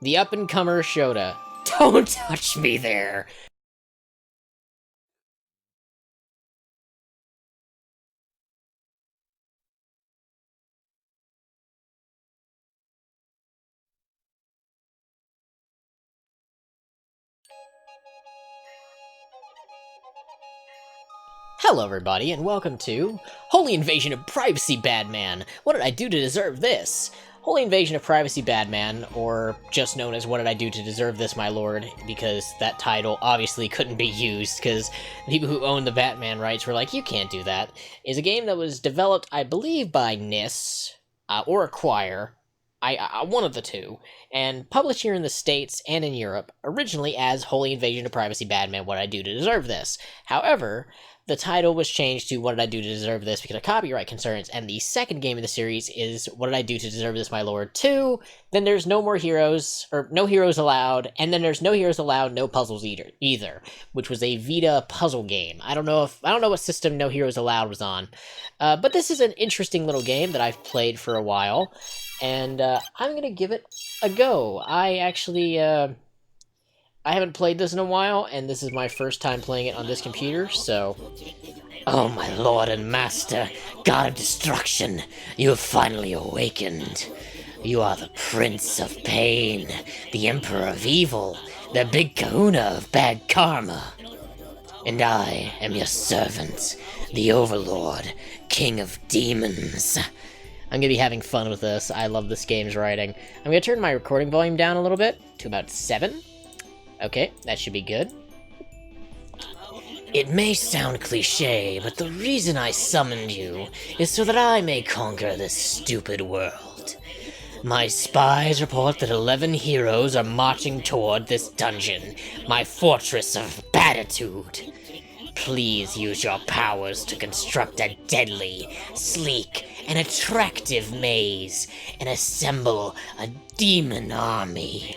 The up-and-comer Shota. Don't touch me there! Hello everybody, and welcome to Holy Invasion of Privacy Badman! What did I do to deserve this? Holy Invasion of Privacy Badman, or just known as What Did I Do to Deserve This, My Lord, because that title obviously couldn't be used, because people who own the Batman rights were like, you can't do that, is a game that was developed, I believe, by NIS, or Acquire, one of the two, and published here in the States and in Europe, originally as Holy Invasion of Privacy Badman, What Did I Do to Deserve This? However, the title was changed to What Did I Do to Deserve This because of copyright concerns, and the second game in the series is What Did I Do to Deserve This, My Lord 2, then there's No More Heroes, or No Heroes Allowed, and then there's No Heroes Allowed, No Puzzles either, which was a Vita puzzle game. I don't know what system No Heroes Allowed was on, but this is an interesting little game that I've played for a while, and I'm gonna give it a go. I actually, I haven't played this in a while, and this is my first time playing it on this computer, so... Oh, my lord and master, god of destruction, you have finally awakened. You are the prince of pain, the emperor of evil, the big kahuna of bad karma. And I am your servant, the overlord, king of demons. I'm gonna be having fun with this. I love this game's writing. I'm gonna turn my recording volume down a little bit, to about 7. Okay, that should be good. It may sound cliche, but the reason I summoned you is so that I may conquer this stupid world. My spies report that 11 heroes are marching toward this dungeon, my fortress of Batitude. Please use your powers to construct a deadly, sleek, and attractive maze, and assemble a demon army.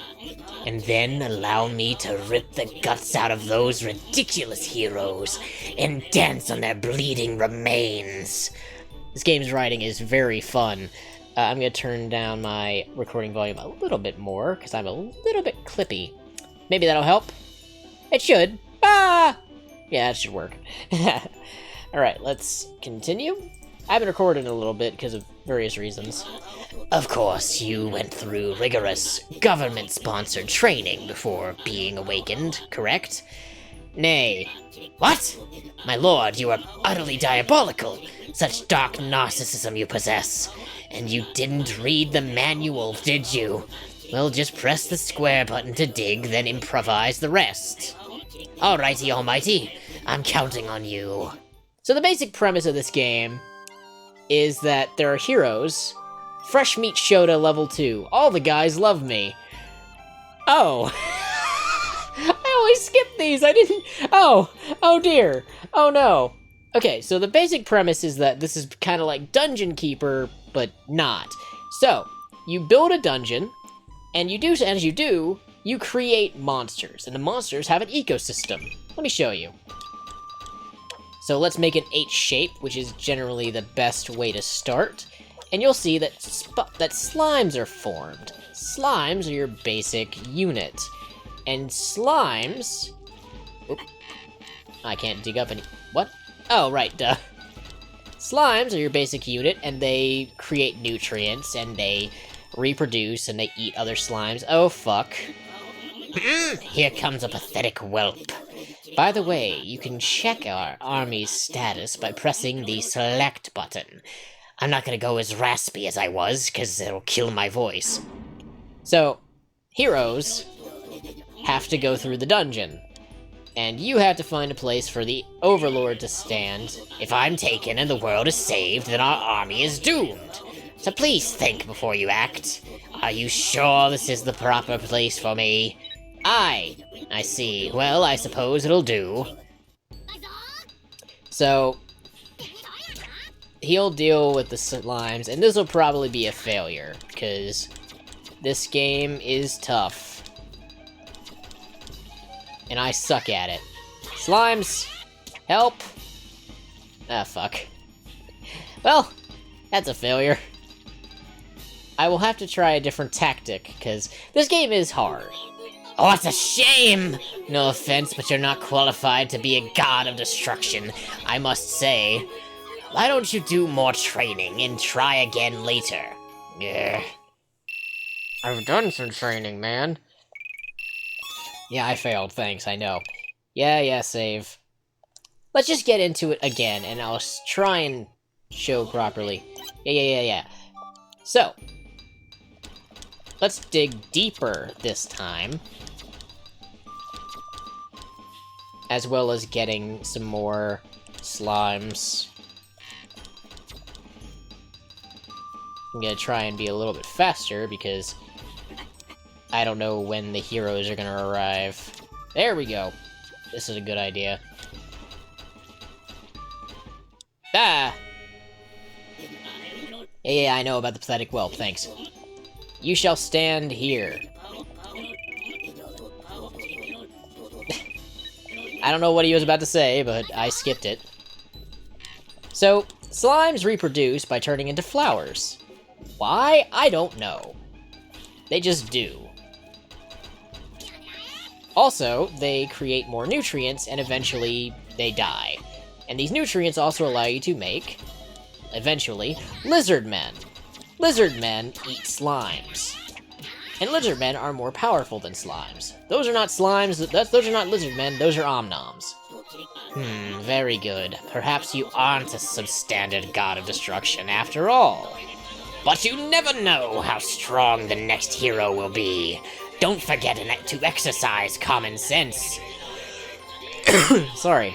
And then allow me to rip the guts out of those ridiculous heroes and dance on their bleeding remains. This game's writing is very fun. I'm gonna turn down my recording volume a little bit more, because I'm a little bit clippy. Maybe that'll help? It should. Ah! Yeah, it should work. Alright, let's continue. I haven't recorded in a little bit because of various reasons. Of course, you went through rigorous, government-sponsored training before being awakened, correct? Nay. What? My lord, you are utterly diabolical. Such dark narcissism you possess. And you didn't read the manual, did you? Well, just press the square button to dig, then improvise the rest. Alrighty, almighty. I'm counting on you. So the basic premise of this game is that there are heroes. Fresh Meat Shota level 2. All the guys love me. Oh. I always skip these. I didn't... Oh. Oh dear. Oh no. Okay, so the basic premise is that this is kind of like Dungeon Keeper, but not. So, you build a dungeon, and as you do, you create monsters. And the monsters have an ecosystem. Let me show you. So let's make an H shape, which is generally the best way to start. And you'll see that slimes are formed. Slimes are your basic unit. And slimes... Oop, I can't dig up any... What? Oh, right, duh. Slimes are your basic unit, and they create nutrients, and they reproduce, and they eat other slimes. Oh, fuck. Here comes a pathetic whelp. By the way, you can check our army's status by pressing the select button. I'm not gonna go as raspy as I was, because it'll kill my voice. So, heroes have to go through the dungeon, and you have to find a place for the Overlord to stand. If I'm taken and the world is saved, then our army is doomed. So please think before you act. Are you sure this is the proper place for me? Aye. I see. Well, I suppose it'll do. So, he'll deal with the slimes, and this will probably be a failure, because this game is tough. And I suck at it. Slimes! Help! Ah, fuck. Well, that's a failure. I will have to try a different tactic, because this game is hard. Oh, it's a shame! No offense, but you're not qualified to be a god of destruction, I must say. Why don't you do more training and try again later? Yeah. I've done some training, man. Yeah, I failed, thanks, I know. Yeah, save. Let's just get into it again, and I'll try and show properly. Yeah. So, let's dig deeper this time. As well as getting some more slimes. I'm gonna try and be a little bit faster, because I don't know when the heroes are gonna arrive. There we go. This is a good idea. Ah! Yeah, I know about the pathetic whelp, thanks. You shall stand here. I don't know what he was about to say, but I skipped it. So, slimes reproduce by turning into flowers. Why? I don't know. They just do. Also, they create more nutrients, and eventually, they die. And these nutrients also allow you to make, eventually, lizard men. Lizard men eat slimes. And lizard men are more powerful than slimes. Those are not slimes, those are not lizard men, those are omnoms. Very good. Perhaps you aren't a substandard god of destruction after all. But you never know how strong the next hero will be. Don't forget to exercise common sense. Sorry.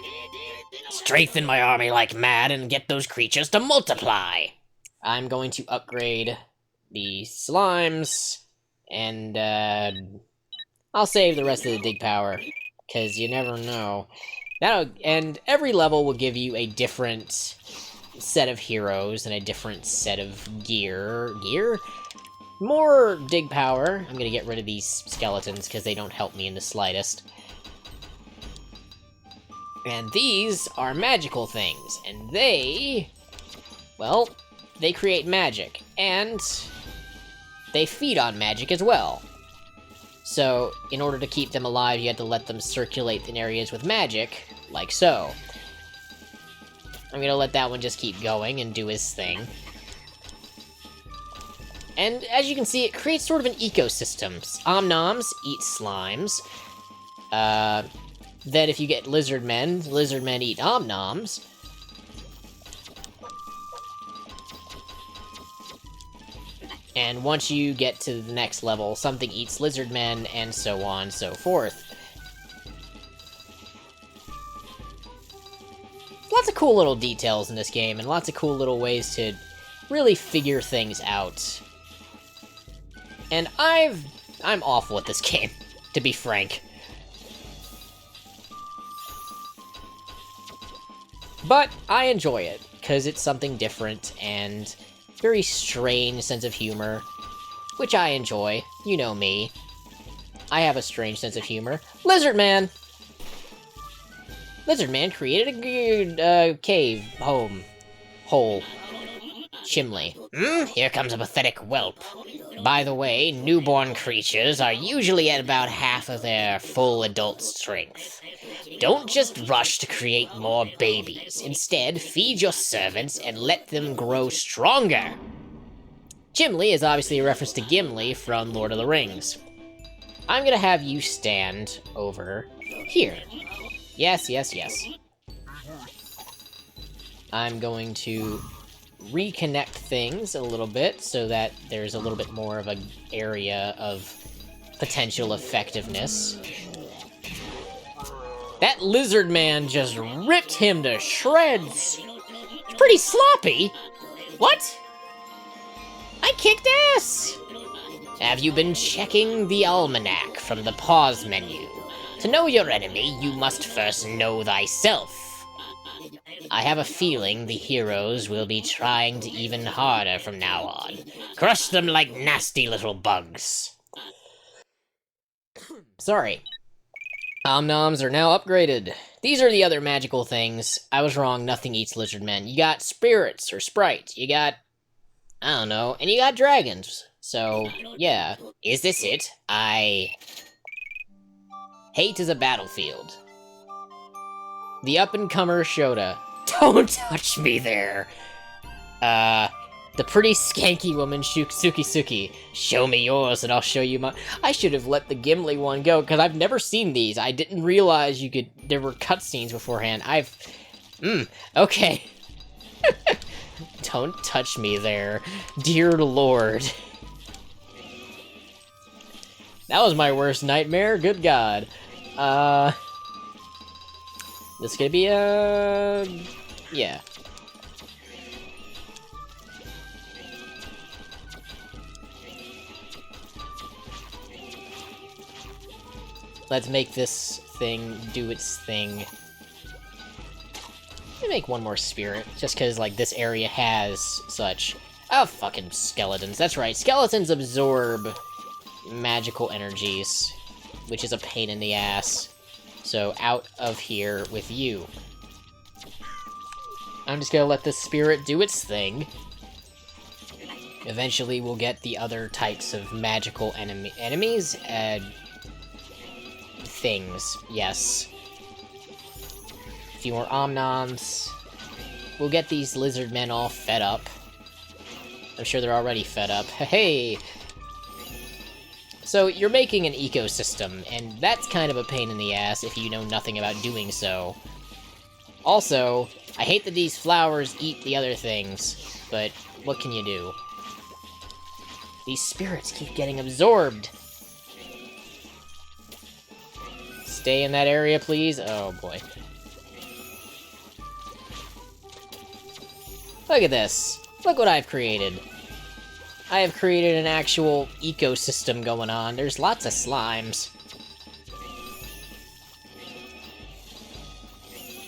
Strengthen my army like mad and get those creatures to multiply. I'm going to upgrade the slimes, and I'll save the rest of the dig power, because you never know. And every level will give you a different set of heroes and a different set of gear. More dig power. I'm gonna get rid of these skeletons because they don't help me in the slightest. And these are magical things, and they create magic, and they feed on magic as well. So, in order to keep them alive, you have to let them circulate in areas with magic, like so. I'm gonna let that one just keep going and do his thing. And as you can see, it creates sort of an ecosystem. Omnoms eat slimes. Then if you get lizard men eat omnoms. And once you get to the next level, something eats lizard men, and so on and so forth. Lots of cool little details in this game, and lots of cool little ways to really figure things out. And I'm awful at this game, to be frank. But I enjoy it, because it's something different, and very strange sense of humor, which I enjoy. You know me. I have a strange sense of humor. Lizard Man! Lizard Man created a cave, hole, chimney. Here comes a pathetic whelp. By the way, newborn creatures are usually at about half of their full adult strength. Don't just rush to create more babies. Instead, feed your servants and let them grow stronger. Chimley is obviously a reference to Gimli from Lord of the Rings. I'm gonna have you stand over here. Yes. I'm going to reconnect things a little bit so that there's a little bit more of an area of potential effectiveness. That lizard man just ripped him to shreds. It's pretty sloppy. What? I kicked ass. Have you been checking the almanac from the pause menu? To know your enemy, you must first know thyself. I have a feeling the heroes will be trying to even harder from now on. Crush them like nasty little bugs. Sorry. Omnoms are now upgraded. These are the other magical things. I was wrong, nothing eats lizard men. You got spirits or sprites. You got, I don't know, and you got dragons. So, yeah. Is this it? Hate is a battlefield. The up-and-comer Shota. Don't touch me there! The pretty skanky woman Suki. Show me yours and I'll show you mine. I should have let the Gimli one go, because I've never seen these. I didn't realize there were cutscenes beforehand. Okay. Don't touch me there. Dear Lord. That was my worst nightmare, good God. This is gonna be yeah. Let's make this thing do its thing. Let me make one more spirit, just because, like, this area has such... Oh, fucking skeletons. That's right, skeletons absorb magical energies, which is a pain in the ass. So, out of here with you. I'm just gonna let this spirit do its thing. Eventually, we'll get the other types of magical enemies, things, yes. A few more Omnoms. We'll get these lizard men all fed up. I'm sure they're already fed up. Hey! So, you're making an ecosystem, and that's kind of a pain in the ass if you know nothing about doing so. Also, I hate that these flowers eat the other things, but what can you do? These spirits keep getting absorbed. Stay in that area, please. Oh, boy. Look at this. Look what I've created. I have created an actual ecosystem going on. There's lots of slimes.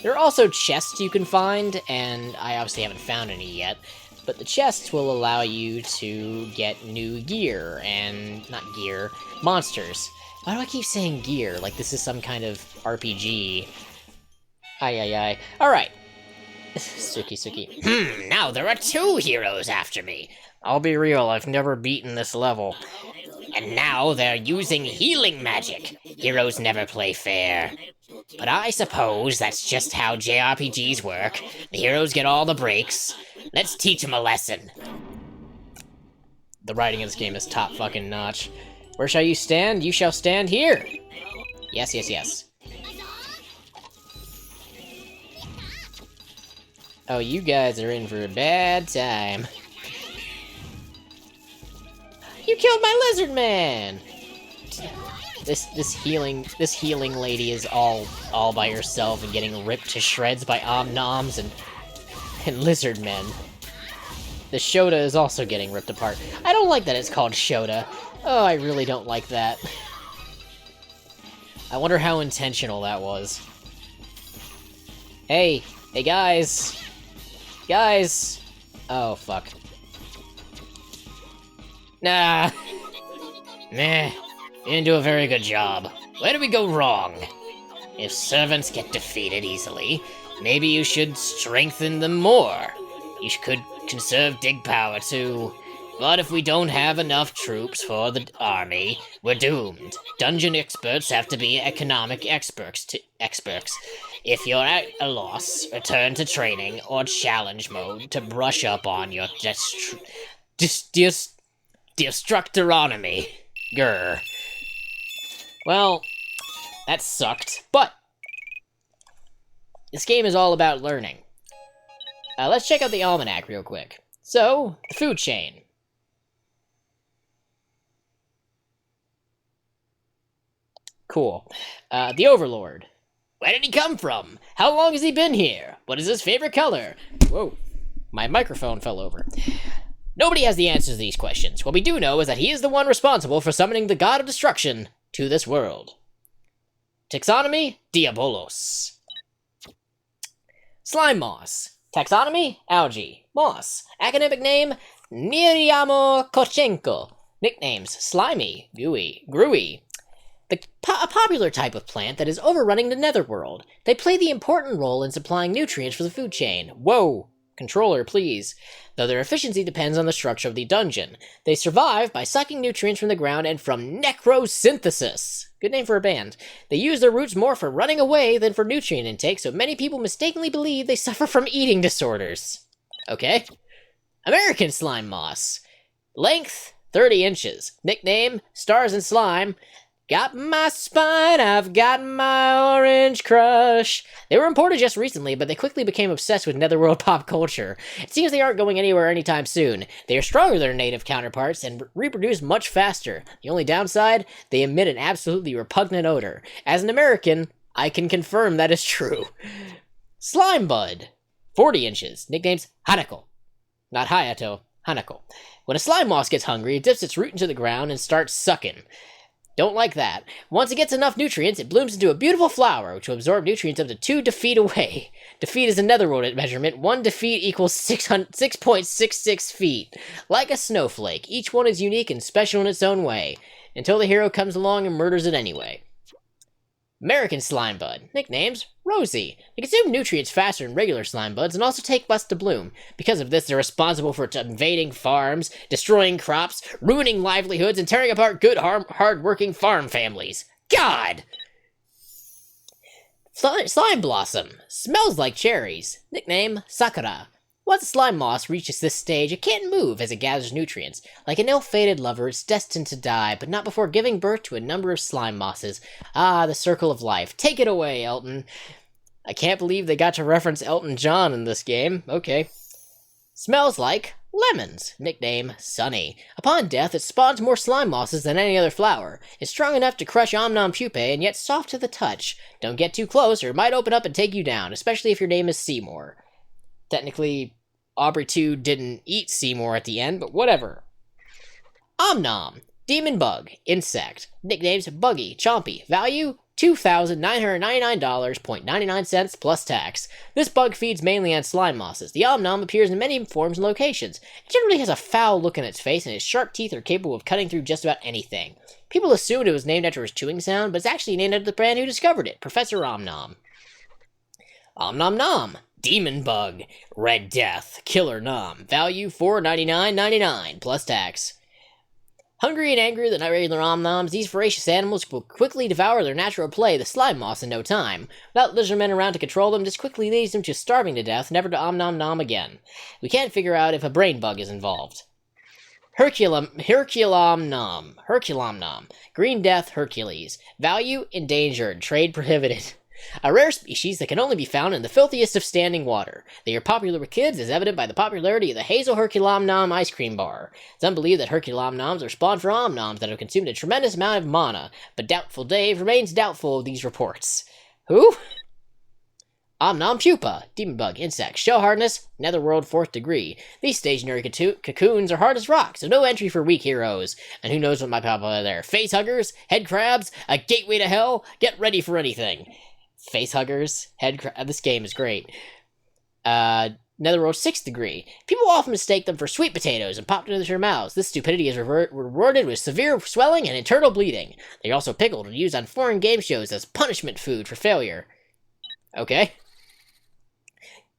There are also chests you can find, and I obviously haven't found any yet, but the chests will allow you to get new gear, and... not gear, monsters. Why do I keep saying gear? Like this is some kind of RPG. Ay. Alright. Suki. Now there are 2 heroes after me. I'll be real, I've never beaten this level. And now they're using healing magic. Heroes never play fair. But I suppose that's just how JRPGs work. The heroes get all the breaks. Let's teach them a lesson. The writing in this game is top fucking notch. Where shall you stand? You shall stand here! Yes. Oh, you guys are in for a bad time. You killed my lizard man! This healing lady is all by herself and getting ripped to shreds by Omnoms and lizard men. The Shota is also getting ripped apart. I don't like that it's called Shota. Oh, I really don't like that. I wonder how intentional that was. Hey guys! Guys! Oh, fuck. Nah. Meh. You didn't do a very good job. Where did we go wrong? If servants get defeated easily, maybe you should strengthen them more. You could conserve dig power too. But if we don't have enough troops for the army, we're doomed. Dungeon experts have to be economic experts. If you're at a loss, return to training or challenge mode to brush up on your Destructonomy. Grr. Well, that sucked, but this game is all about learning. Let's check out the almanac real quick. So, the food chain. Cool. The Overlord. Where did he come from? How long has he been here? What is his favorite color? Whoa, my microphone fell over. Nobody has the answers to these questions. What we do know is that he is the one responsible for summoning the god of destruction to this world. Taxonomy, Diabolos. Slime moss. Taxonomy, algae. Moss. Academic name, Miriamo Kochenko. Nicknames, slimy, gooey, gruey. A popular type of plant that is overrunning the netherworld. They play the important role in supplying nutrients for the food chain. Whoa, controller, please. Though their efficiency depends on the structure of the dungeon. They survive by sucking nutrients from the ground and from necrosynthesis. Good name for a band. They use their roots more for running away than for nutrient intake, so many people mistakenly believe they suffer from eating disorders. Okay. American slime moss. Length, 30 inches. Nickname, Stars and Slime. Got my spine, I've got my orange crush. They were imported just recently, but they quickly became obsessed with netherworld pop culture. It seems they aren't going anywhere anytime soon. They are stronger than their native counterparts and reproduce much faster. The only downside, they emit an absolutely repugnant odor. As an American, I can confirm that is true. Slime bud, 40 inches. Nicknames, Hanako. Not Hayato, Hanako. When a slime moss gets hungry, it dips its root into the ground and starts sucking. Don't like that. Once it gets enough nutrients, it blooms into a beautiful flower, which will absorb nutrients up to 2 defeat away. Defeat is a netherworld measurement. 1 defeat equals 6.66 feet. Like a snowflake, each one is unique and special in its own way, until the hero comes along and murders it anyway. American slime bud. Nicknames, Rosie. They consume nutrients faster than regular slime buds and also take less to bloom. Because of this, they're responsible for invading farms, destroying crops, ruining livelihoods, and tearing apart good, hard-working farm families. God! Slime blossom. Smells like cherries. Nickname, Sakura. Once a slime moss reaches this stage, it can't move as it gathers nutrients. Like an ill-fated lover, it's destined to die, but not before giving birth to a number of slime mosses. Ah, the circle of life. Take it away, Elton. I can't believe they got to reference Elton John in this game. Okay. Smells like lemons. Nickname, Sunny. Upon death, it spawns more slime mosses than any other flower. It's strong enough to crush Omnom pupae, and yet soft to the touch. Don't get too close, or it might open up and take you down, especially if your name is Seymour. Technically, Aubrey 2 didn't eat Seymour at the end, but whatever. Omnom. Demon bug. Insect. Nicknames, Buggy. Chompy. Value, $2,999.99 plus tax. This bug feeds mainly on slime mosses. The Omnom appears in many forms and locations. It generally has a foul look on its face, and its sharp teeth are capable of cutting through just about anything. People assumed it was named after his chewing sound, but it's actually named after the brand who discovered it, Professor Omnom. Omnom Nom. Demon bug. Red Death. Killer Nom. Value, $4.99.99 plus tax. Hungry and angrier than regular Omnoms, these voracious animals will quickly devour their natural prey, the slime moss, in no time. Without lizardmen around to control them, this quickly leads them to starving to death, never to Omnom Nom again. We can't figure out if a brain bug is involved. Herculom Nom. Green Death Hercules. Value, endangered. Trade prohibited. A rare species that can only be found in the filthiest of standing water. They are popular with kids, as evident by the popularity of the Hazel Herculomnom ice cream bar. Some believe that Herculomnoms are spawned from Omnoms that have consumed a tremendous amount of mana, but Doubtful Dave remains doubtful of these reports. Who? Omnom pupa. Demon bug. Insect. Shell hardness. Netherworld 4th degree. These stationary cocoons are hard as rock, so no entry for weak heroes. And who knows what might pop out there. Face huggers. Head crabs. A gateway to hell. Get ready for anything. Face huggers, this game is great. Netherworld 6th degree. People often mistake them for sweet potatoes and pop them into their mouths. This stupidity is rewarded with severe swelling and internal bleeding. They're also pickled and used on foreign game shows as punishment food for failure. Okay.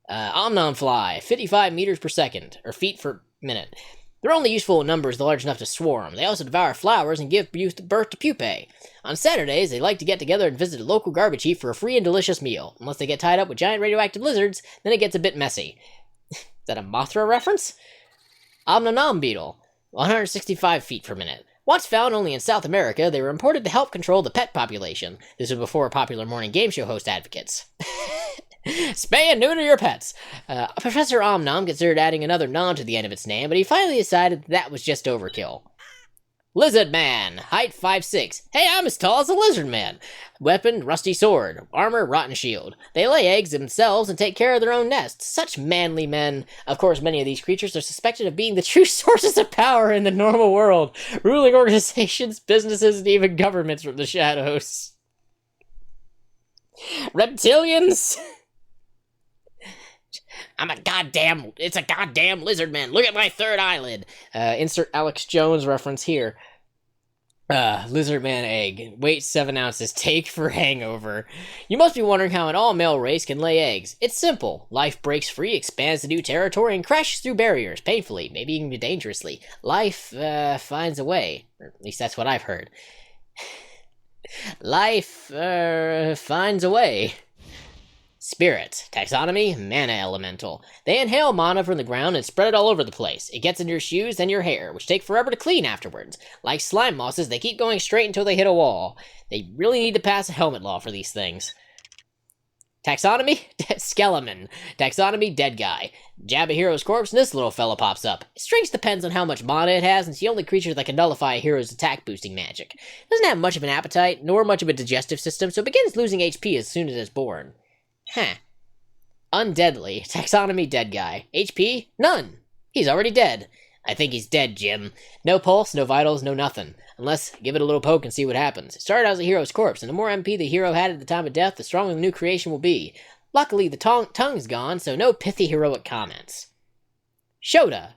Omnom fly, 55 meters per second, or feet per minute. They're only useful in numbers large enough to swarm. They also devour flowers and give birth to pupae. On Saturdays, they like to get together and visit a local garbage heap for a free and delicious meal. Unless they get tied up with giant radioactive lizards, then it gets a bit messy. Is that a Mothra reference? Omnonom beetle, 165 feet per minute. Once found only in South America, they were imported to help control the pet population. This was before popular morning game show host advocates. Spay and neuter your pets. Professor Omnom considered adding another nom to the end of its name, but he finally decided that was just overkill. Lizard Man, height 5'6". Hey, I'm as tall as a lizard man. Weapon, rusty sword. Armor, rotten shield. They lay eggs themselves and take care of their own nests. Such manly men. Of course, many of these creatures are suspected of being the true sources of power in the normal world, ruling organizations, businesses, and even governments from the shadows. Reptilians? It's a goddamn lizard man. Look at my third eyelid. Insert Alex Jones reference here. Lizard man egg. Weight 7 ounces. Take for hangover. You must be wondering how an all-male race can lay eggs. It's simple. Life breaks free, expands to new territory, and crashes through barriers, painfully, maybe even dangerously. Life, finds a way. Or at least that's what I've heard. Life, finds a way. Spirit. Taxonomy, mana elemental. They inhale mana from the ground and spread it all over the place. It gets in your shoes and your hair, which take forever to clean afterwards. Like slime mosses, they keep going straight until they hit a wall. They really need to pass a helmet law for these things. Taxonomy? Skeleton. Taxonomy, dead guy. Jab a hero's corpse and this little fella pops up. Strength depends on how much mana it has, and it's the only creature that can nullify a hero's attack boosting magic. It doesn't have much of an appetite, nor much of a digestive system, so it begins losing HP as soon as it's born. Huh. Undeadly. Taxonomy, dead guy. HP? None. He's already dead. I think he's dead, Jim. No pulse, no vitals, no nothing. Unless, give it a little poke and see what happens. It started out as a hero's corpse, and the more MP the hero had at the time of death, the stronger the new creation will be. Luckily, the tongue's gone, so no pithy heroic comments. Shota.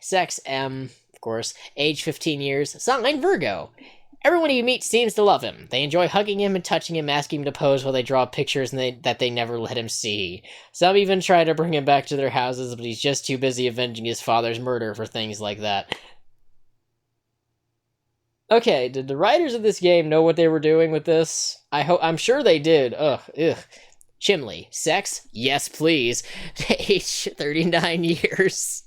Sex, M, of course. Age 15 years. Sign, Virgo. Everyone he meets seems to love him. They enjoy hugging him and touching him, asking him to pose while they draw pictures that they never let him see. Some even try to bring him back to their houses, but he's just too busy avenging his father's murder for things like that. Okay, did the writers of this game know what they were doing with this? I'm sure they did. Ugh. Chimley. Sex? Yes, please. Age 39 years.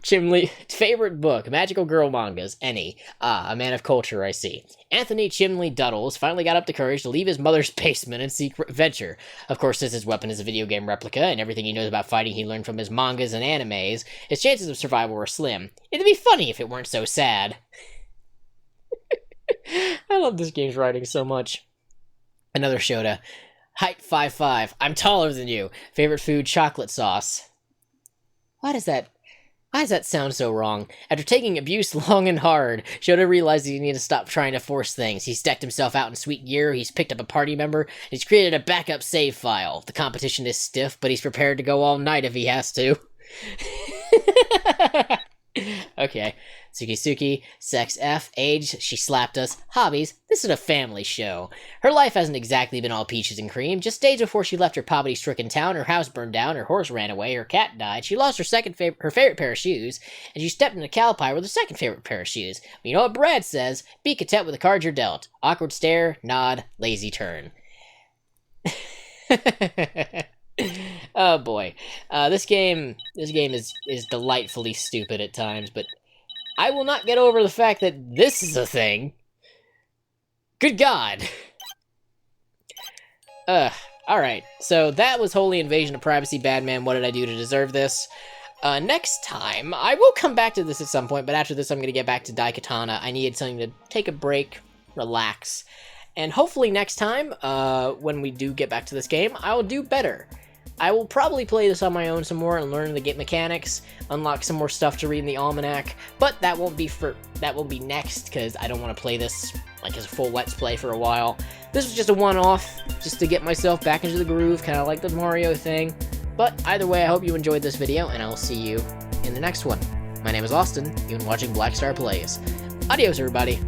Chimley. Favorite book? Magical girl mangas. Any. A man of culture, I see. Anthony Chimley Duddles finally got up the courage to leave his mother's basement and seek adventure. Of course, since his weapon is a video game replica, and everything he knows about fighting he learned from his mangas and animes, his chances of survival were slim. It'd be funny if it weren't so sad. I love this game's writing so much. Another Shota. Height 5'5". I'm taller than you. Favorite food? Chocolate sauce. Why does that sound so wrong? After taking abuse long and hard, Shota realized he needed to stop trying to force things. He's decked himself out in sweet gear, he's picked up a party member, and he's created a backup save file. The competition is stiff, but he's prepared to go all night if he has to. Okay. Suki, sex F, age, she slapped us, hobbies, this is a family show. Her life hasn't exactly been all peaches and cream. Just days before she left her poverty-stricken town, her house burned down, her horse ran away, her cat died, she lost her favorite pair of shoes, and she stepped in a cow pie with her second favorite pair of shoes. But you know what Brad says? Be content with the cards you're dealt. Awkward stare, nod, lazy turn. Oh boy. This game is delightfully stupid at times, but I will not get over the fact that this is a thing. Good God. Alright, so that was Holy Invasion of Privacy, Badman. What did I do to deserve this? Next time, I will come back to this at some point, but after this I'm going to get back to Daikatana. I needed something to take a break, relax, and hopefully next time, when we do get back to this game, I will do better. I will probably play this on my own some more and learn the game mechanics, unlock some more stuff to read in the almanac, but that won't be next, because I don't want to play this like as a full Let's Play for a while. This was just a one-off, just to get myself back into the groove, kind of like the Mario thing. But either way, I hope you enjoyed this video, and I'll see you in the next one. My name is Austin, you've been watching Blackstar Plays. Adios, everybody.